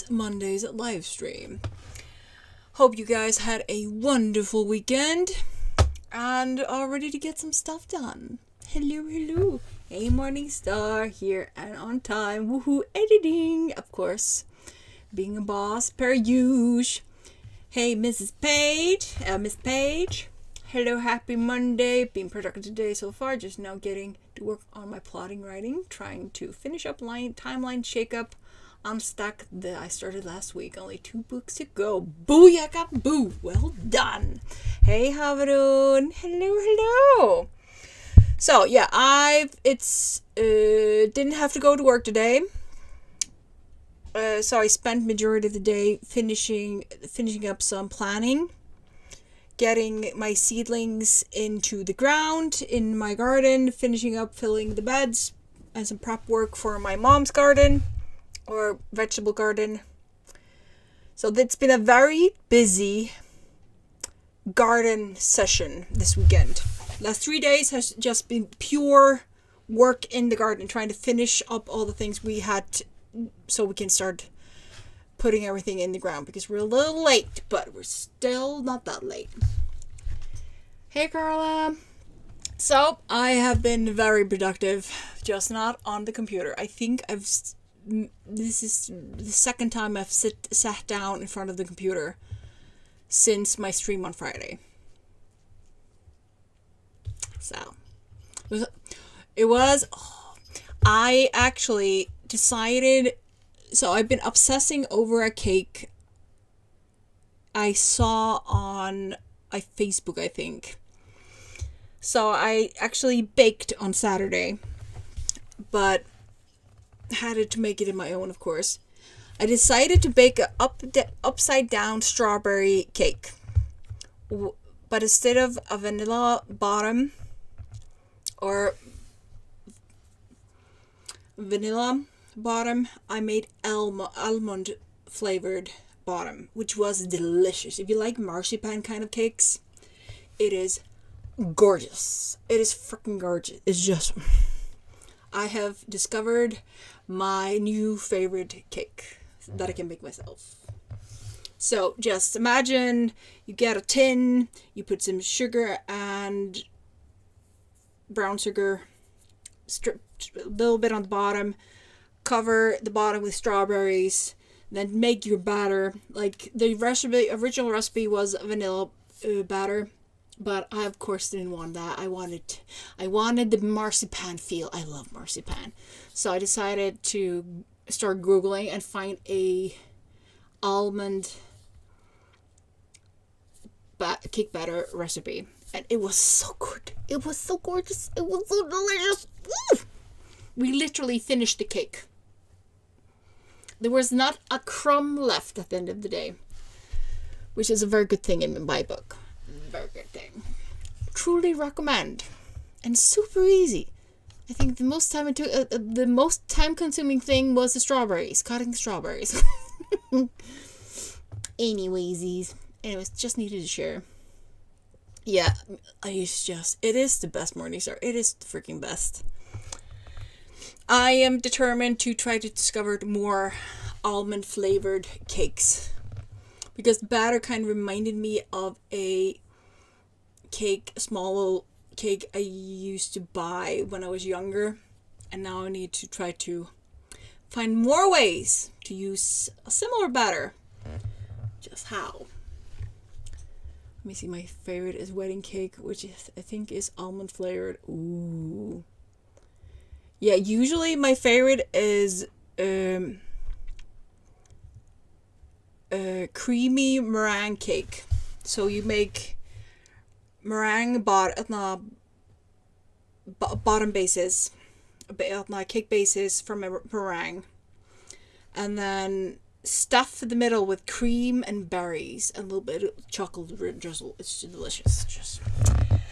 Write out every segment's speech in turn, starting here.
this Monday's live stream. Hope you guys had a wonderful weekend and are ready to get some stuff done. Hello, hello. Hey, Morningstar here and on time. Woohoo, editing, of course. Being a boss, per usual. Hey, Miss Page. Hello, happy Monday. Been productive today so far. Just now getting to work on my plotting writing. Trying to finish up timeline shakeup on stack that I started last week. Only 2 books to go. Booyaka boo. Well done. Hey, how we doing? Hello. So yeah, didn't have to go to work today. So I spent majority of the day finishing up some planning. Getting my seedlings into the ground in my garden, finishing up filling the beds, and some prep work for my mom's garden or vegetable garden. So it's been a very busy garden session this weekend. Last 3 days has just been pure work in the garden, trying to finish up all the things we had so we can start putting everything in the ground, because we're a little late, but we're still not that late. Hey, Carla. So I have been very productive, just not on the computer. I think this is the second time I've sat down in front of the computer since my stream on Friday. So I actually decided. So I've been obsessing over a cake I saw on Facebook, I think. So I actually baked on Saturday, but had to make it in my own, of course. I decided to bake a upside down strawberry cake, but instead of a vanilla bottom or I made almond flavored bottom, which was delicious. If you like marzipan kind of cakes, it is gorgeous. It is freaking gorgeous. It's just, I have discovered my new favorite cake that I can make myself. So just imagine you get a tin, you put some sugar and brown sugar, stripped a little bit on the bottom, cover the bottom with strawberries, then make your batter. Like the original recipe was vanilla batter, but I of course didn't want that. I wanted the marzipan feel. I love marzipan, so I decided to start Googling and find a almond cake batter recipe, and it was so good. It was so gorgeous. It was so delicious. Woo! We literally finished the cake. There was not a crumb left at the end of the day, which is a very good thing in my book. Very good thing. Truly recommend. And super easy. I think the most time consuming thing was the strawberries. Cutting the strawberries. Anyways, just needed to share. Yeah, it is the best Morningstar. It is the freaking best. I am determined to try to discover more almond flavored cakes, because the batter kind of reminded me of a small cake I used to buy when I was younger, and now I need to try to find more ways to use a similar batter. Just how? Let me see. My favorite is wedding cake, which I think is almond flavored. Ooh. Yeah, usually my favorite is creamy meringue cake. So you make meringue bottom bases, cake bases from a meringue, and then stuff the middle with cream and berries and a little bit of chocolate drizzle. It's delicious.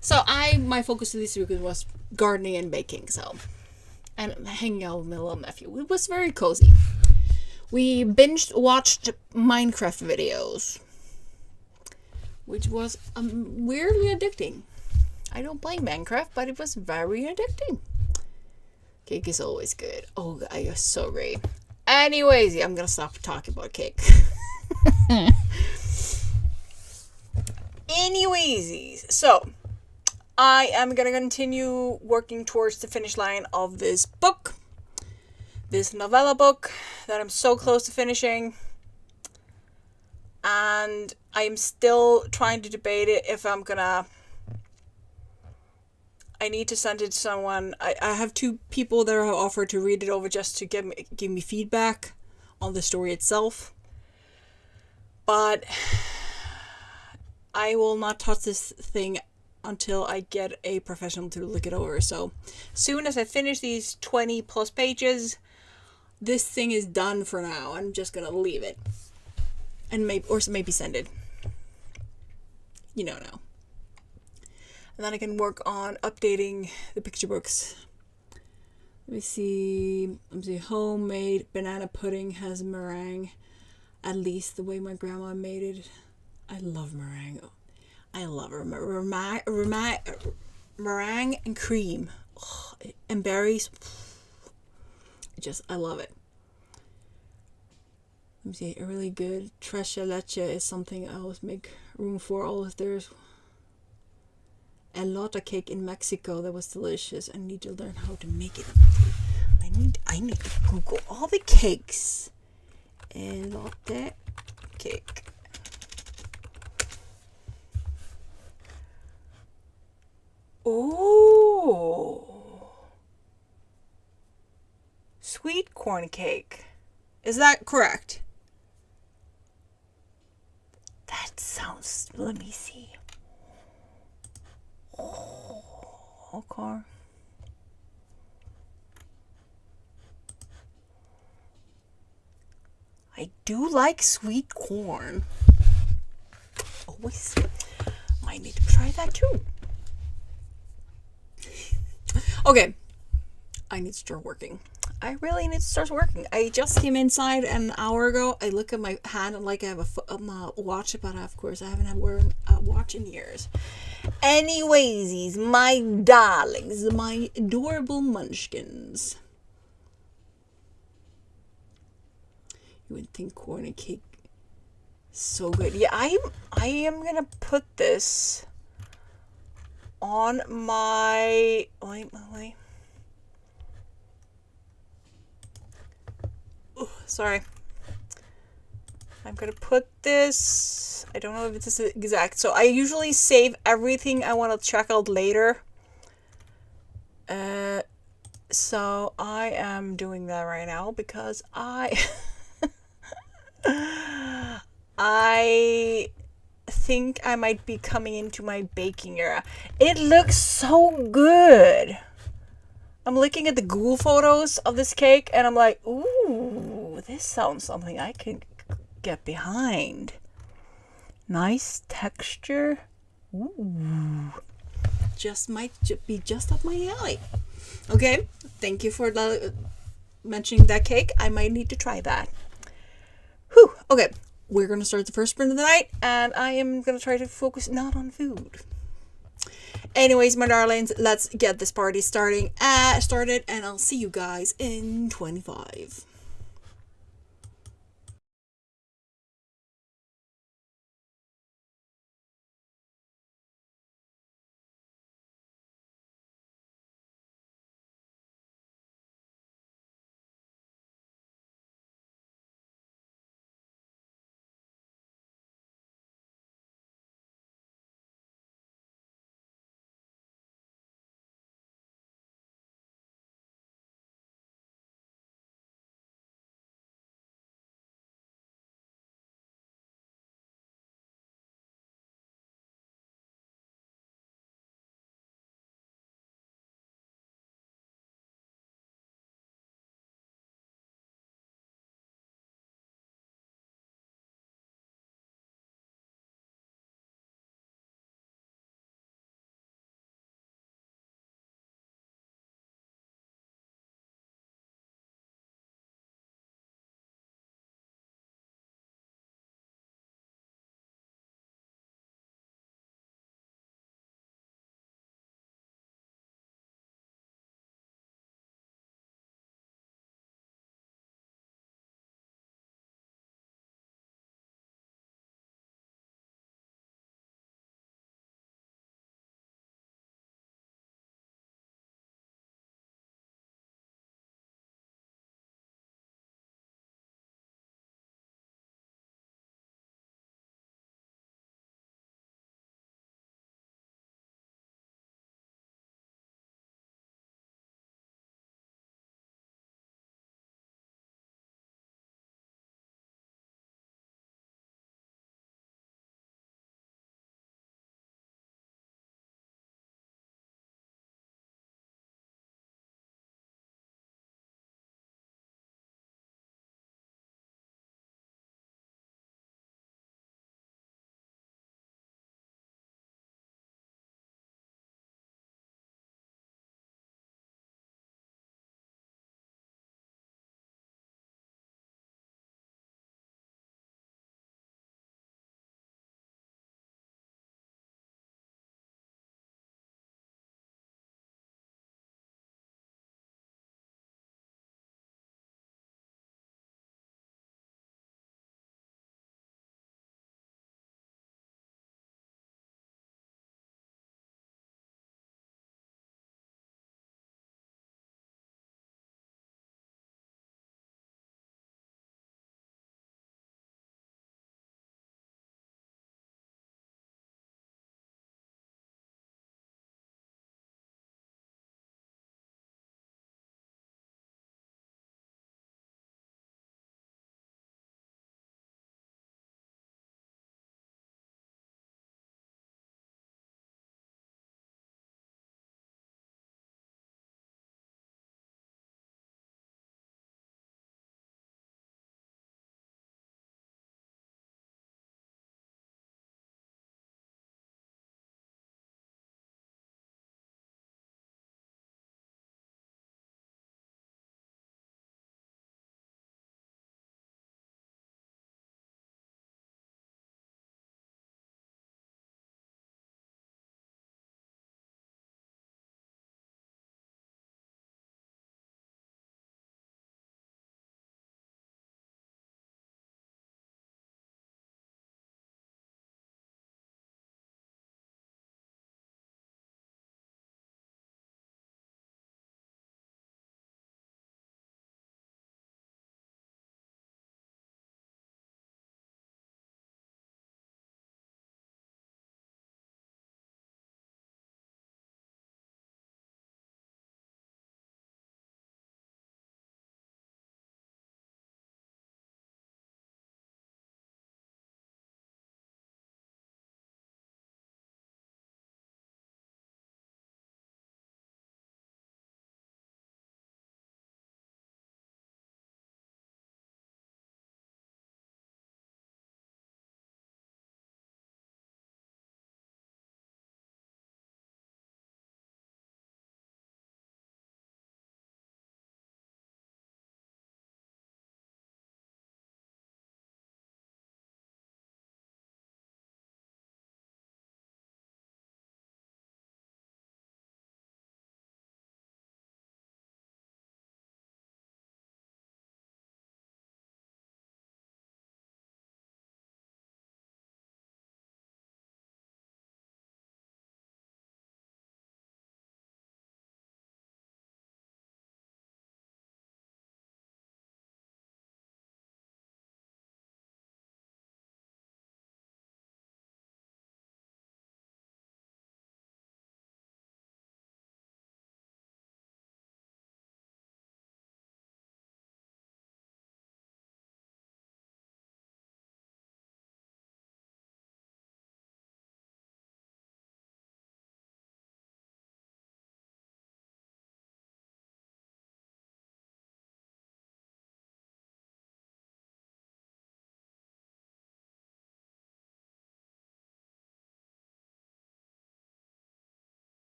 So my focus this week was gardening and baking. And hanging out with my little nephew. It was very cozy. We watched Minecraft videos, which was weirdly addicting. I don't play Minecraft, but it was very addicting. Cake is always good. Oh, I was so great. Anyways, I'm gonna stop talking about cake. Anyways, so I am gonna continue working towards the finish line of this book, this novella book that I'm so close to finishing. And I'm still trying to debate it if I'm gonna. I need to send it to someone. I have two people that have offered to read it over just to give me feedback on the story itself. But I will not touch this thing until I get a professional to look it over. So, soon as I finish these 20 plus pages, this thing is done for now. I'm just gonna leave it. And maybe send it. You know now. And then I can work on updating the picture books. Let me see. Homemade banana pudding has meringue. At least the way my grandma made it. I love meringue. I love her. Meringue and cream. Oh, and berries. I love it. Let me see. A really good tres leche is something I always make room for. Always there's elota cake in Mexico that was delicious. I need to learn how to make it. I need to Google all the cakes. Elote cake. Oh, sweet corn cake. Is that correct? That sounds. Let me see. Oh, okay. I do like sweet corn. Always. Might need to try that too. Okay. I need to start working. I really need to start working. I just came inside an hour ago. I look at my hand and like I have a watch, but of course I haven't had wearing a watch in years. Anyways, my darlings, my adorable munchkins. You would think corn and cake so good. Yeah, I am gonna put this on my wait. Sorry. I'm gonna put this. I don't know if this is exact. So I usually save everything I want to check out later. So I am doing that right now because I think I might be coming into my baking era. It looks so good. I'm looking at the Google photos of this cake and I'm like, ooh, this sounds something I can get behind. Nice texture. Ooh. Just might be just up my alley. Okay, thank you for mentioning that cake. I might need to try that. Whew. Okay, we're going to start the first sprint of the night and I am going to try to focus not on food. Anyways, my darlings, let's get this party started, and I'll see you guys in 25.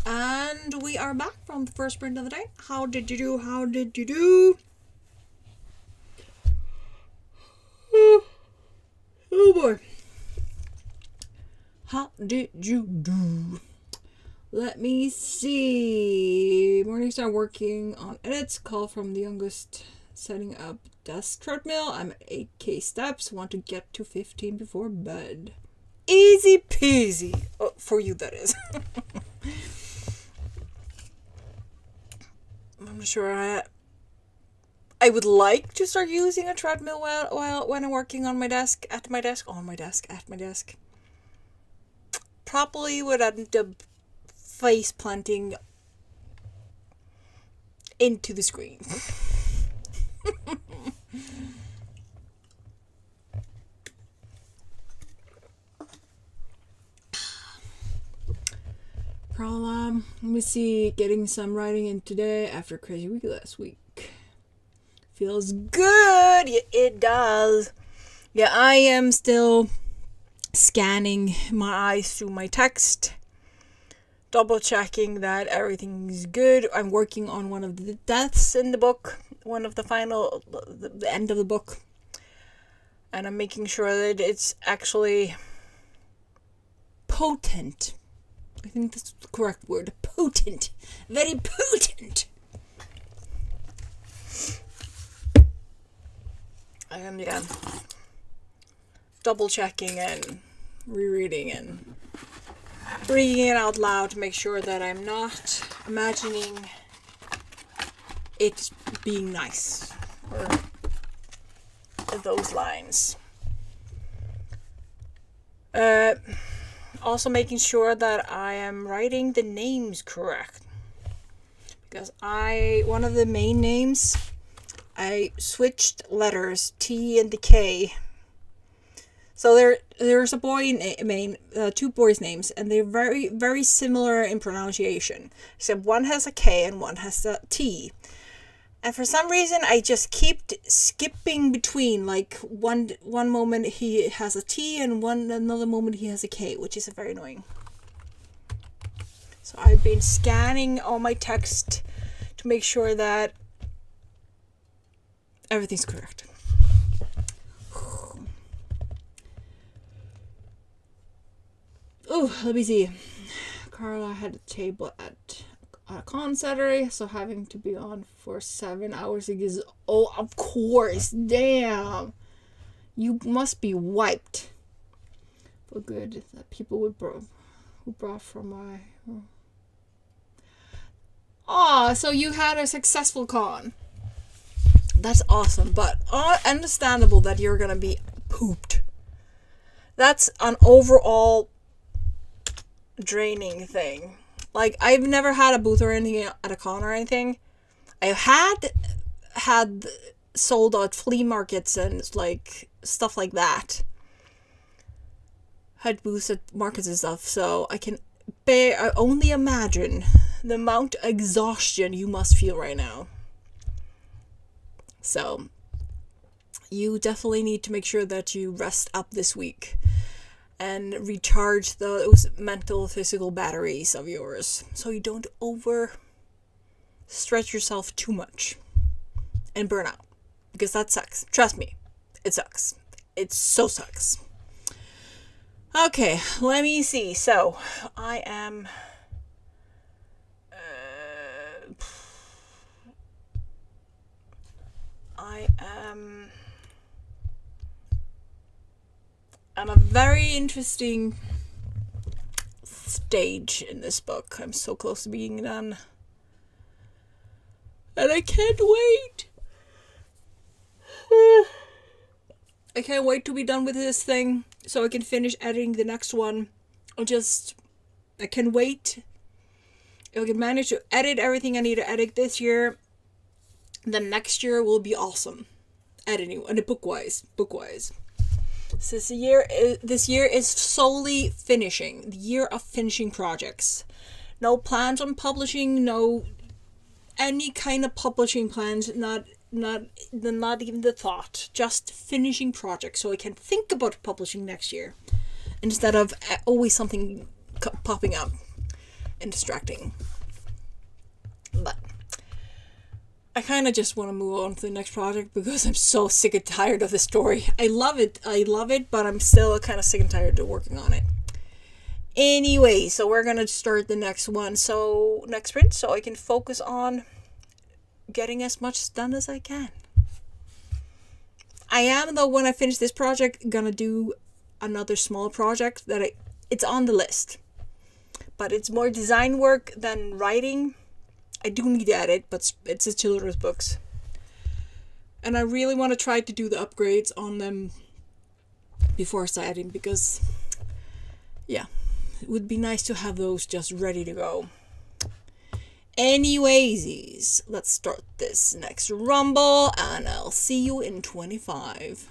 And we are back from the first sprint of the day. How did you do? How did you do? Oh boy. How did you do? Let me see. Morningstar working on edits. Call from the youngest. Setting up desk treadmill. I'm at 8k steps. Want to get to 15 before bed. Easy peasy. Oh, for you, that is. I'm not sure I would like to start using a treadmill while when I'm working on my desk, at my desk. Probably would end up face planting into the screen. Problem. Let me see. Getting some writing in today after a crazy week last week. Feels good. Yeah, it does. Yeah, I am still scanning my eyes through my text, double checking that everything's good. I'm working on one of the deaths in the book, one of the end of the book, and I'm making sure that it's actually potent. I think that's the correct word. Potent. Very potent. And yeah, double checking and rereading and reading it out loud to make sure that I'm not imagining it being nice or those lines. Also making sure that I am writing the names correct, because one of the main names, I switched letters, T and the K. So there's a boy two boys' names, and they're very, very similar in pronunciation, except one has a K and one has a T. And for some reason, I just keep skipping between. Like one moment he has a T, and another moment he has a K, which is very annoying. So I've been scanning all my text to make sure that everything's correct. Oh, let me see. Carla had a table at a con Saturday, so having to be on for 7 hours is... Oh, of course. Damn. You must be wiped. For good that people who brought from my... Oh, so you had a successful con. That's awesome, but understandable that you're gonna be pooped. That's an overall draining thing. Like, I've never had a booth or anything at a con or anything. I've had sold out flea markets and like stuff like that. Had booths at markets and stuff, so I only imagine the amount of exhaustion you must feel right now. So, you definitely need to make sure that you rest up this week and recharge those mental, physical batteries of yours, so you don't stretch yourself too much and burn out, because that sucks. Trust me, it sucks. It so sucks. Okay, let me see. So, I am... I'm a very interesting stage in this book. I'm so close to being done. And I can't wait. I can't wait to be done with this thing so I can finish editing the next one. I can wait. If I can manage to edit everything I need to edit this year, then next year will be awesome. Editing, and book-wise. So this year is solely finishing. The year of finishing projects. No plans on publishing, no any kind of publishing plans, not even the thought. Just finishing projects so I can think about publishing next year, instead of always something popping up. and distracting. But I kind of just want to move on to the next project because I'm so sick and tired of the story. I love it, but I'm still kind of sick and tired of working on it. Anyway, so we're gonna start the next one. So next sprint, so I can focus on getting as much done as I can. I am, though, when I finish this project, gonna do another small project that it's on the list. But it's more design work than writing. I do need to edit, but it's a children's books. And I really want to try to do the upgrades on them before starting because, yeah, it would be nice to have those just ready to go. Anyways, let's start this next rumble, and I'll see you in 25.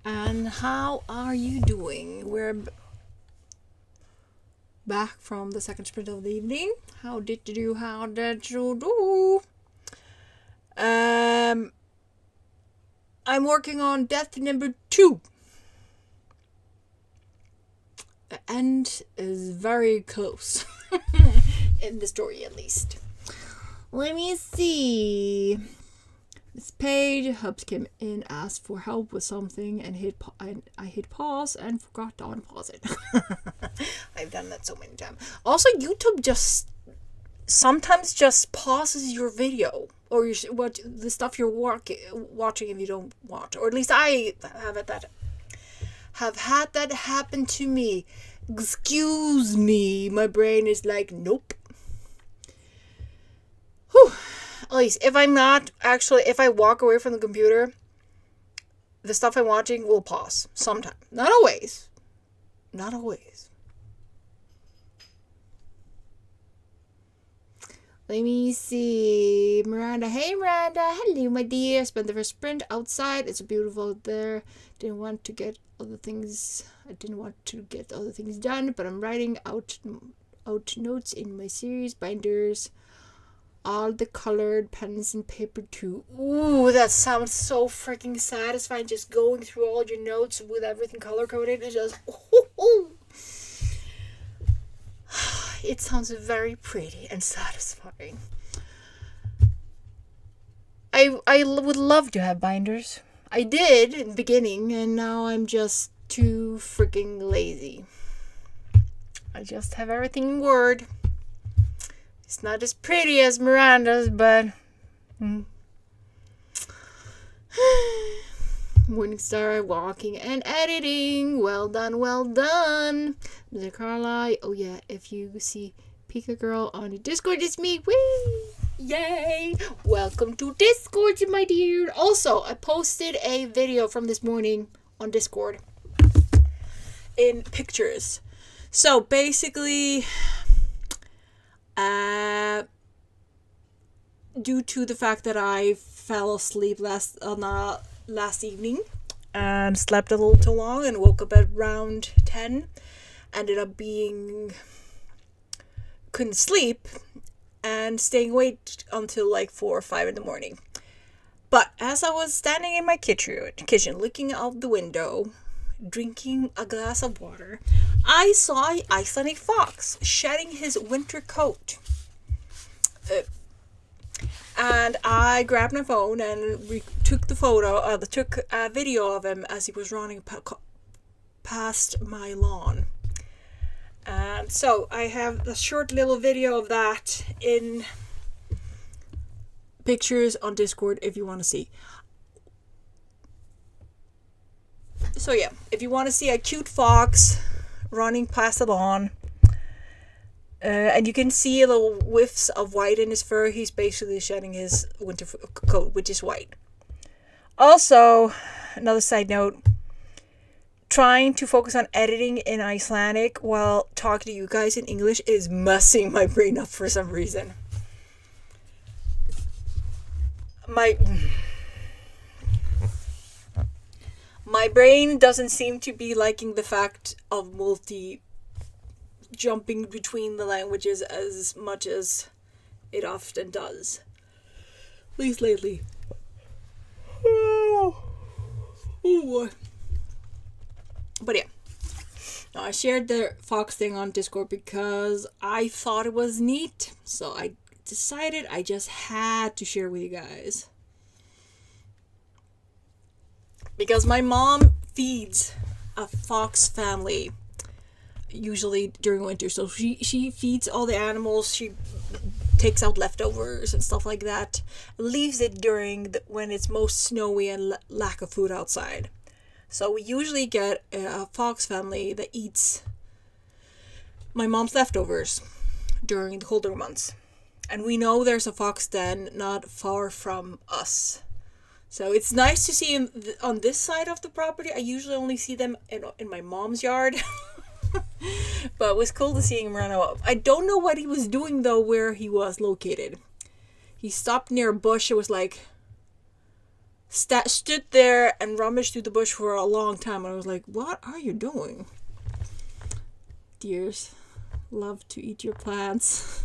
And how are you doing? We're back from the second sprint of the evening. How did you do? How did you do? I'm working on death number 2. The end is very close. In the story, at least. Let me see. Miss Page, Hubs came in, asked for help with something, and I hit pause and forgot to unpause it. I've done that so many times. Also, YouTube just sometimes just pauses your video or what the stuff you're watching if you don't watch. Or at least I have had that happen to me. Excuse me, my brain is like, nope. Whew. At least if I walk away from the computer, the stuff I'm watching will pause sometimes. Not always. Not always. Let me see. Miranda. Hey, Miranda. Hello, my dear. Spent the first sprint outside. It's beautiful out there. I didn't want to get other things done, but I'm writing out notes in my series binders. All the colored pens and paper too. Ooh, that sounds so freaking satisfying. Just going through all your notes with everything color coded. It just, it sounds very pretty and satisfying. I would love to have binders. I did in the beginning, and now I'm just too freaking lazy. I just have everything in Word. It's not as pretty as Miranda's, but Morningstar, walking and editing. Well done, well done. Mr. Carly, oh yeah, if you see Pika Girl on the Discord, it's me. Whee! Yay! Welcome to Discord, my dear. Also, I posted a video from this morning on Discord in pictures. So basically, due to the fact that I fell asleep last evening and slept a little too long and woke up at around 10, ended up couldn't sleep and staying awake until like 4 or 5 in the morning. But as I was standing in my kitchen looking out the window, drinking a glass of water, I saw an Icelandic fox shedding his winter coat. And I grabbed my phone and took a video of him as he was running past my lawn. And so I have a short little video of that in pictures on Discord if you want to see. So yeah, if you want to see a cute fox running past the lawn, and you can see a little whiffs of white in his fur, he's basically shedding his winter coat, which is white. Also, another side note, trying to focus on editing in Icelandic while talking to you guys in English is messing my brain up for some reason. My brain doesn't seem to be liking the fact of jumping between the languages as much as it often does. At least lately. Ooh. But yeah. No, I shared the fox thing on Discord because I thought it was neat. So I decided I just had to share with you guys. Because my mom feeds a fox family usually during winter. So she feeds all the animals. She takes out leftovers and stuff like that. Leaves it when it's most snowy and lack of food outside. So we usually get a fox family that eats my mom's leftovers during the colder months. And we know there's a fox den not far from us. So it's nice to see him on this side of the property. I usually only see them in my mom's yard. But it was cool to see him run up. I don't know what he was doing though where he was located. He stopped near a bush. It was like stood there and rummaged through the bush for a long time. I was like, what are you doing? Deers love to eat your plants.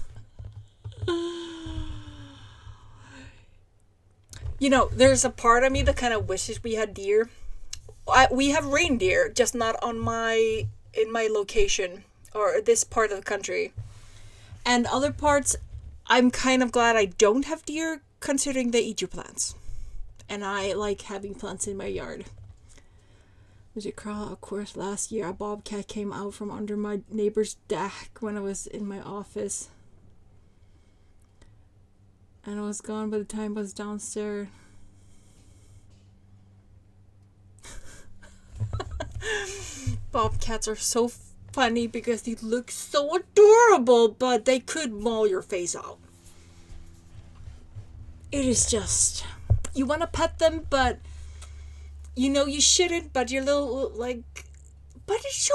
There's a part of me that kind of wishes we had deer. We have reindeer, just not in my location or this part of the country. And other parts, I'm kind of glad I don't have deer, considering they eat your plants. And I like having plants in my yard. Of course, last year a bobcat came out from under my neighbor's deck when I was in my office. And I was gone by the time I was downstairs. Bobcats are so funny because they look so adorable, but they could maul your face out. It is just, you want to pet them, but you shouldn't, but you're little like, but it's so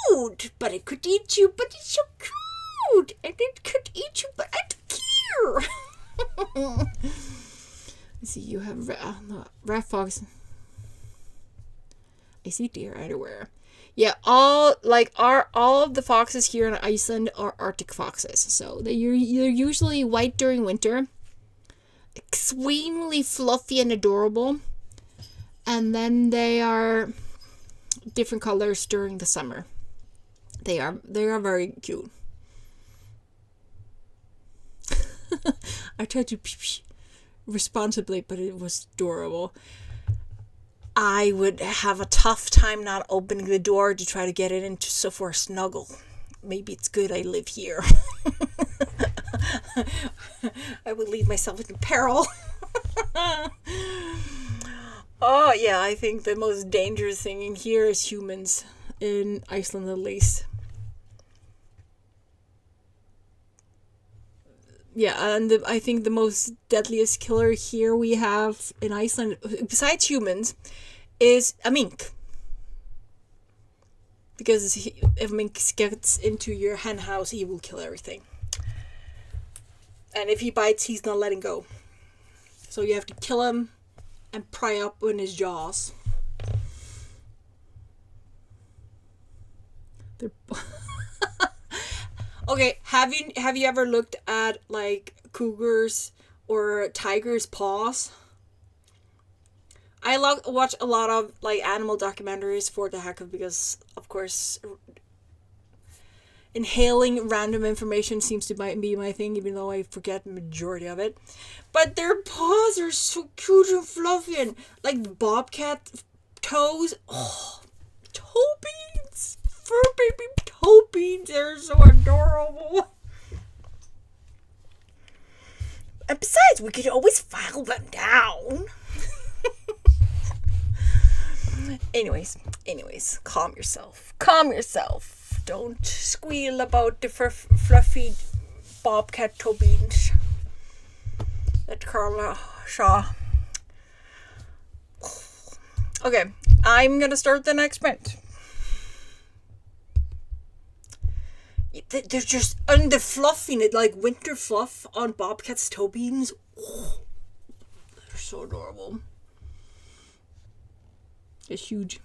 cute, but it could eat you, but it's so cute, and it could eat you, but I don't care. Let's see, you have rat fox. I see deer everywhere. Yeah, all of the foxes here in Iceland are Arctic foxes. So they're usually white during winter, extremely fluffy and adorable, and then they are different colors during the summer. They are very cute. I tried to responsibly, but it was adorable. I would have a tough time not opening the door to try to get it into so for a snuggle. Maybe it's good I live here. I would leave myself in peril. Oh yeah, I think the most dangerous thing in here is humans, in Iceland at least. Yeah, and I think the most deadliest killer here we have in Iceland, besides humans, is a mink. Because if a mink gets into your hen house, he will kill everything. And if he bites, he's not letting go. So you have to kill him and pry up in his jaws. They're okay, have you ever looked at like cougars or tigers' paws? I watch a lot of like animal documentaries for the heck of, because of course inhaling random information seems to be my thing, even though I forget the majority of it. But their paws are so cute and fluffy, and like the bobcat toes. Oh, toe beans, fur baby toe beans. They're so adorable. And besides, we could always file them down. Anyways, calm yourself. Don't squeal about the fluffy bobcat toe beans that Carla saw. Okay, I'm gonna start the next print. They're just under fluffing it, like winter fluff on bobcat's toe beans. Oh, they're so adorable. It's huge.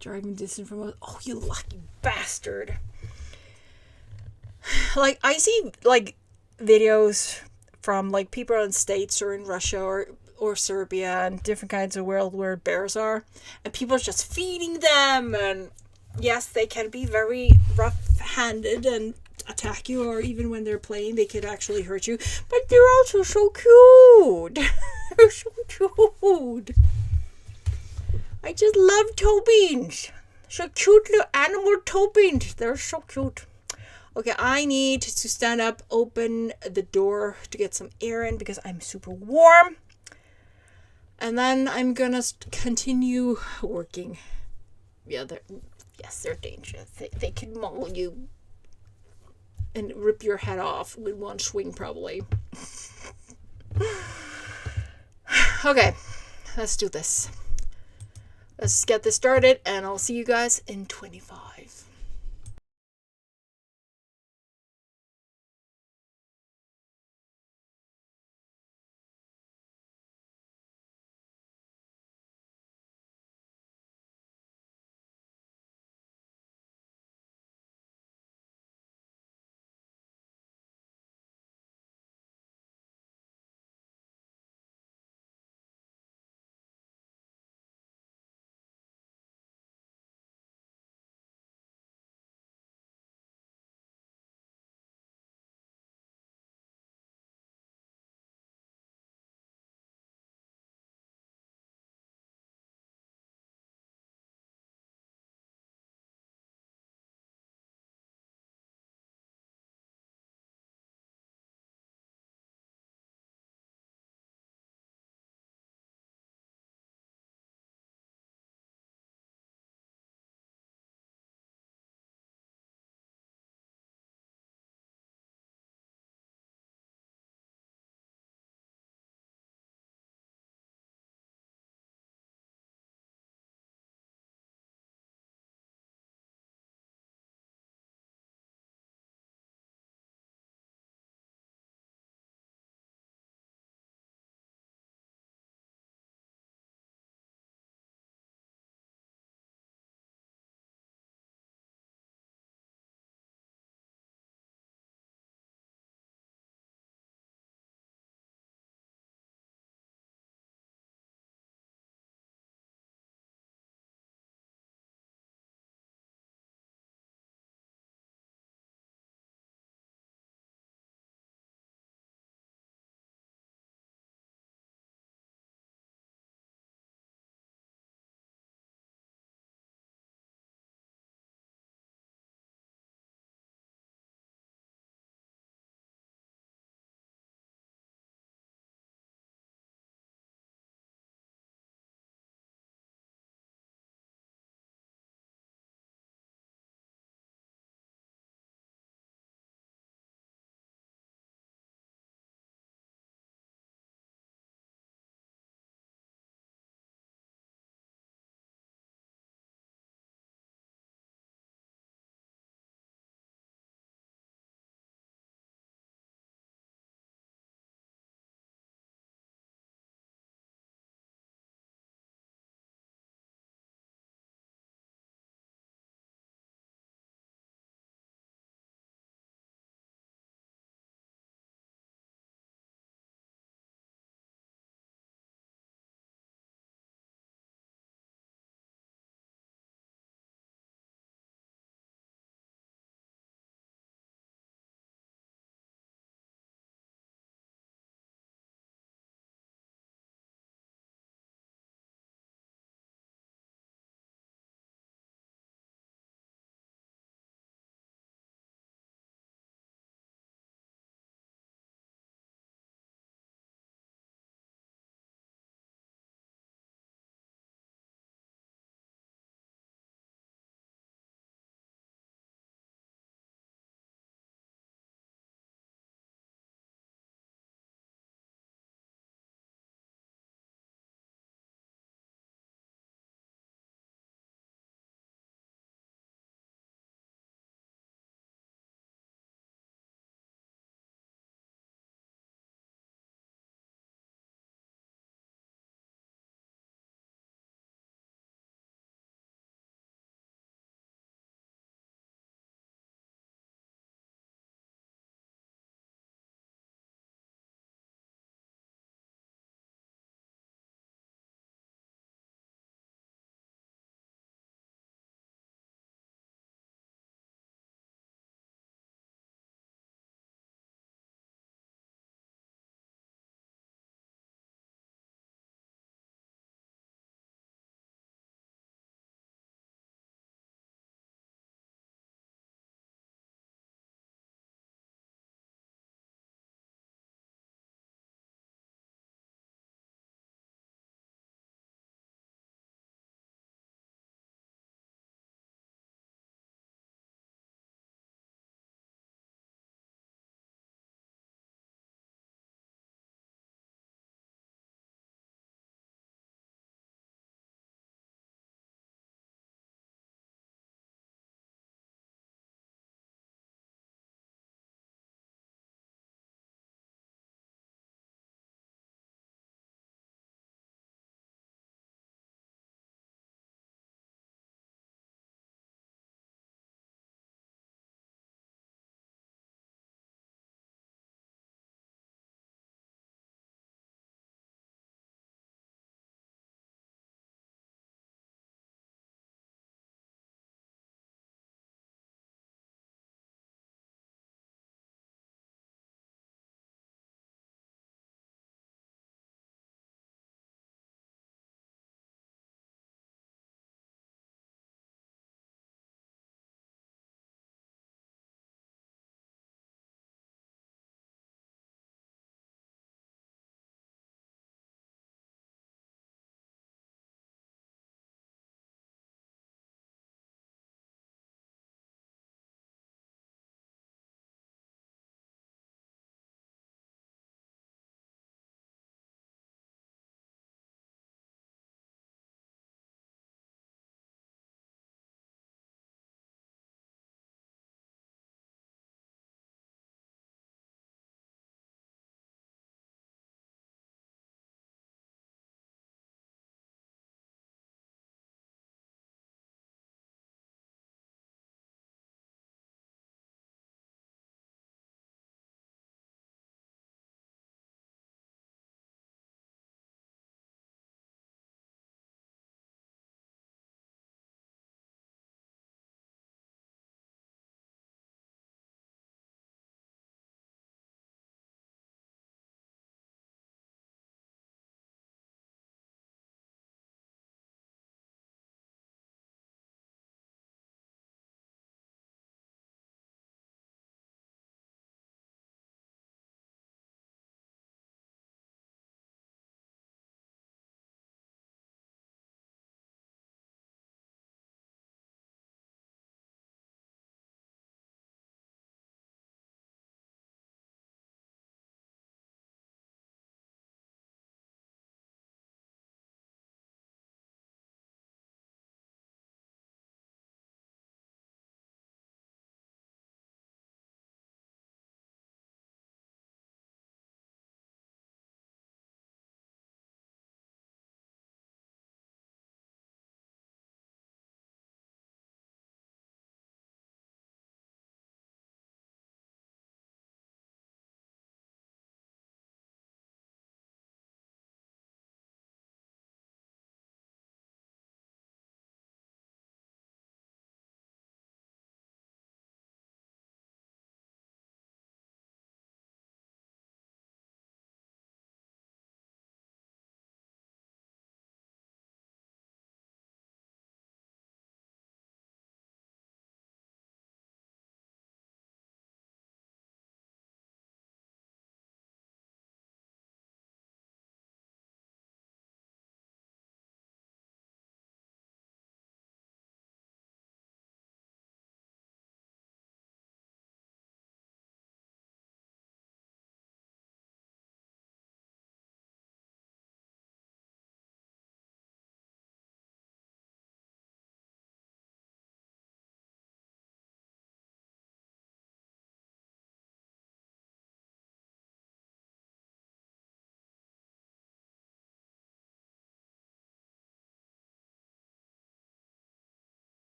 Driving distance from us. Oh, you lucky bastard. Like, I see, like, videos from, like, people in the States or in Russia or Serbia and different kinds of world where bears are. And people are just feeding them. And, yes, they can be very rough-handed and attack you, or even when they're playing, they could actually hurt you. But they're also so cute. They're so cute. I just love toe beans. So cute little animal toe beans. They're so cute. Okay, I need to stand up, open the door to get some air in because I'm super warm. And then I'm gonna continue working. Yeah, they're dangerous. They can maul you and rip your head off with one swing, probably. Okay, let's do this. Let's get this started, and I'll see you guys in 25.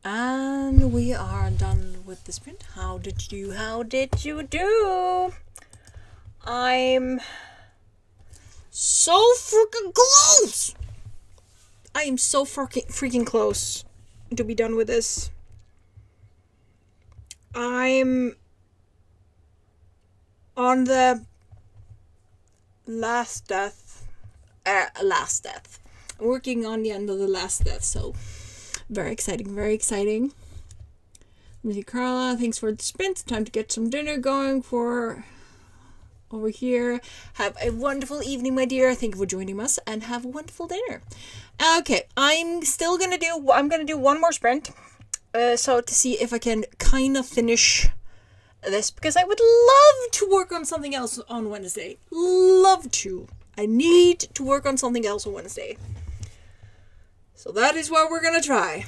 And we are done with the sprint. How did you do? I'm so freaking close! I am so freaking close to be done with this. I'm on the last death. I'm working on the end of the last death, so very exciting, very exciting. Missy Carla, thanks for the sprint. Time to get some dinner going for over here. Have a wonderful evening, my dear. Thank you for joining us, and have a wonderful dinner. Okay, I'm gonna do one more sprint. So to see if I can kind of finish this, because I would love to work on something else on Wednesday. Love to. I need to work on something else on Wednesday. So that is what we're gonna try.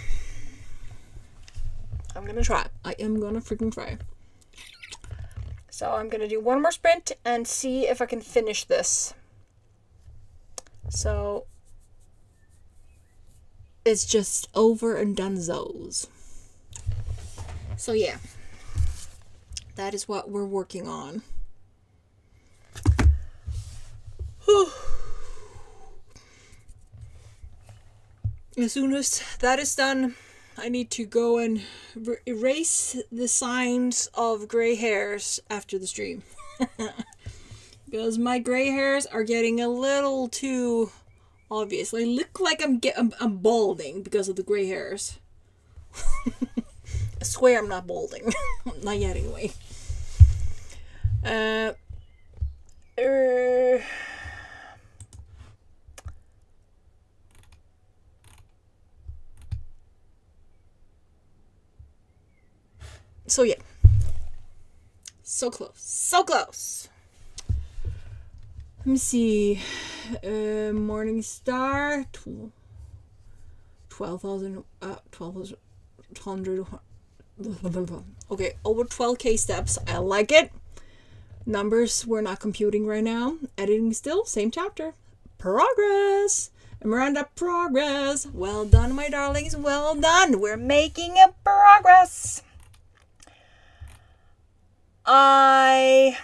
I'm gonna try. I am gonna freaking try. So I'm gonna do one more sprint and see if I can finish this. So it's just over and donezo's. So yeah, that is what we're working on. As soon as that is done, I need to go and erase the signs of gray hairs after the stream. Because my gray hairs are getting a little too obvious. I look like I'm balding because of the gray hairs. I swear I'm not balding. Not yet, anyway. So yeah. So close. So close. Let me see. Morning Star. 12,000. 12,100. Okay, over 12k steps. I like it. Numbers we're not computing right now. Editing still. Same chapter. Progress. Miranda, progress. Well done, my darlings. Well done. We're making a progress. I'm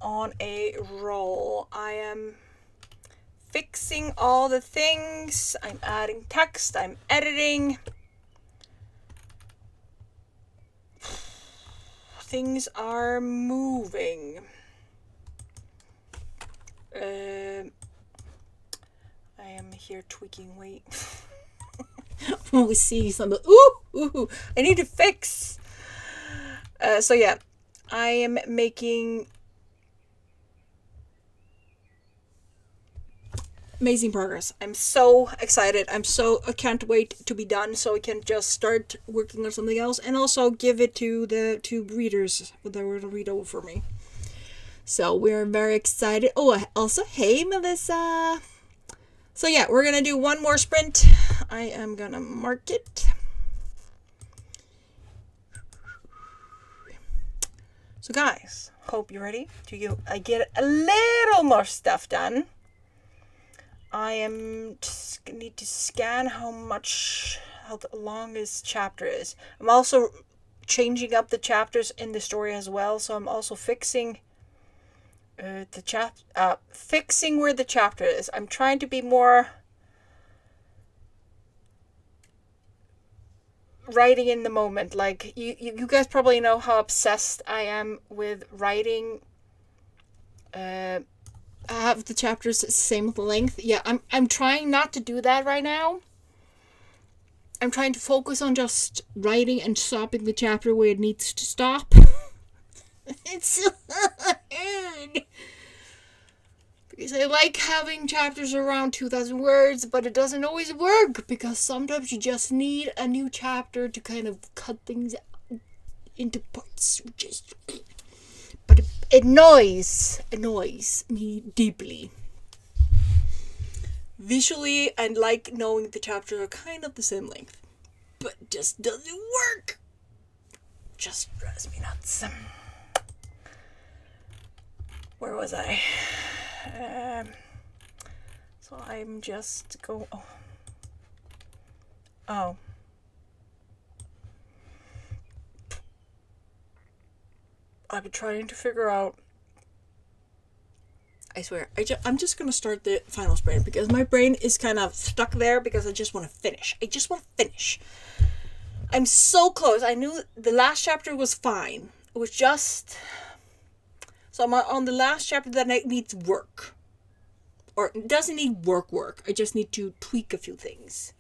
on a roll. I am fixing all the things. I'm adding text. I'm editing. Things are moving. I am here tweaking. Wait. We see something. Ooh, I need to fix. So yeah, I am making amazing progress. I'm so excited. I can't wait to be done so I can just start working on something else and also give it to the two readers that will read over for me. So we're very excited. Oh, also, hey, Melissa. So yeah, we're going to do one more sprint. I am going to mark it. So guys, hope you're ready to get a little more stuff done. I need to scan how long this chapter is. I'm also changing up the chapters in the story as well, so I'm also fixing fixing where the chapter is. I'm trying to be more writing in the moment. Like you guys probably know how obsessed I am with writing. Have the chapters same length. Yeah, I'm trying not to do that right now. I'm trying to focus on just writing and stopping the chapter where it needs to stop. It's so hard. Because I like having chapters around 2,000 words, but it doesn't always work because sometimes you just need a new chapter to kind of cut things into parts. But it annoys me deeply. Visually, I like knowing the chapters are kind of the same length, but it just doesn't work. Just drives me nuts. Where was I? So I'm just Oh. I've been trying to figure out. I swear, I'm just gonna start the final sprint because my brain is kind of stuck there because I just want to finish. I just want to finish. I'm so close. I knew the last chapter was fine. It was just. So I'm on the last chapter that needs work. Or it doesn't need work. I just need to tweak a few things.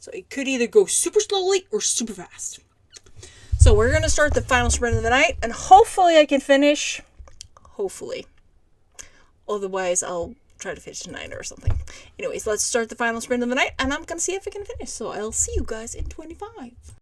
So it could either go super slowly or super fast. So we're going to start the final sprint of the night, and hopefully I can finish. Hopefully. Otherwise, I'll try to finish tonight or something. Anyways, let's start the final sprint of the night, and I'm going to see if I can finish. So I'll see you guys in 25.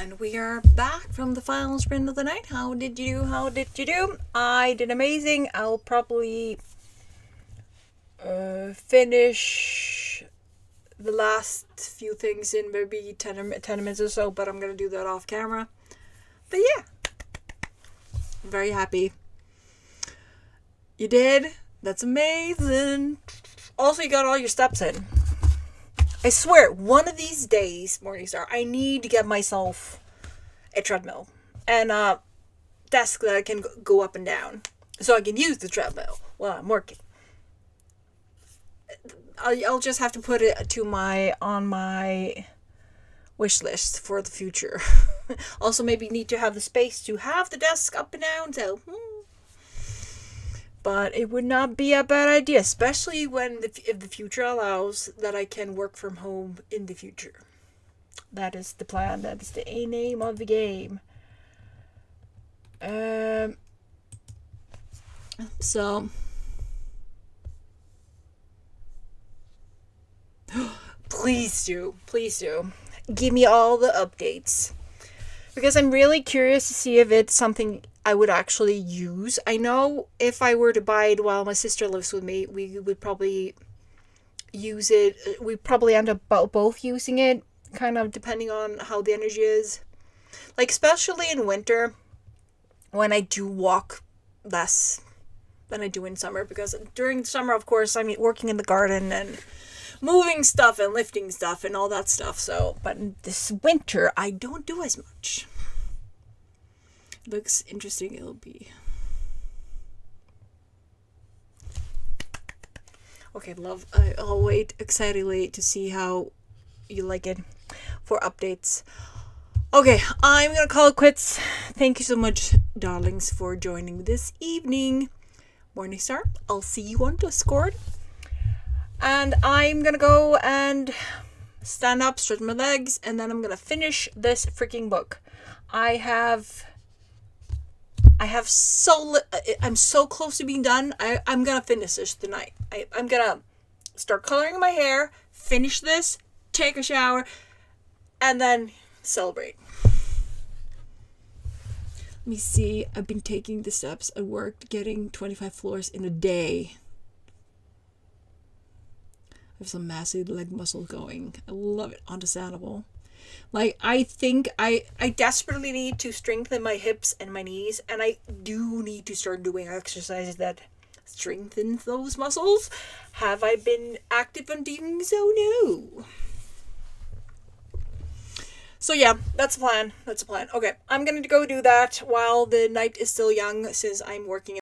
And we are back from the final sprint of the night. How did you do? How did you do? I did amazing. I'll probably finish the last few things in maybe 10 minutes or so, but I'm going to do that off camera. But yeah, I'm very happy. You did? That's amazing. Also, you got all your steps in. I swear, one of these days, Morningstar, I need to get myself a treadmill and a desk that I can go up and down so I can use the treadmill while I'm working. I'll just have to put it on my wish list for the future. Also, maybe need to have the space to have the desk up and down. So, but it would not be a bad idea, especially if the future allows that I can work from home in the future. That is the plan. That is the name of the game. So please do give me all the updates, because I'm really curious to see if it's something I would actually use. I know if I were to buy it while my sister lives with me, we would probably use it. We'd probably end up both using it, kind of depending on how the energy is. Like, especially in winter, when I do walk less than I do in summer, because during summer, of course, I'm working in the garden and moving stuff and lifting stuff and all that stuff. So, but this winter, I don't do as much. Looks interesting. It'll be okay. Love. I'll wait excitedly to see how you like it for updates. Okay, I'm gonna call it quits. Thank you so much, darlings, for joining me this evening. Morningstar, I'll see you on Discord. And I'm gonna go and stand up, stretch my legs, and then I'm gonna finish this freaking book. I'm so close to being done. I'm gonna finish this tonight. I'm gonna start coloring my hair, finish this, take a shower, and then celebrate. Let me see. I've been taking the steps. I worked getting 25 floors in a day. I have some massive leg muscle going. I love it. Understandable. Like, I think I desperately need to strengthen my hips and my knees, and I do need to start doing exercises that strengthen those muscles. Have I been active on doing so? No. So yeah, that's a plan. Okay, I'm gonna go do that while the night is still young, since I'm working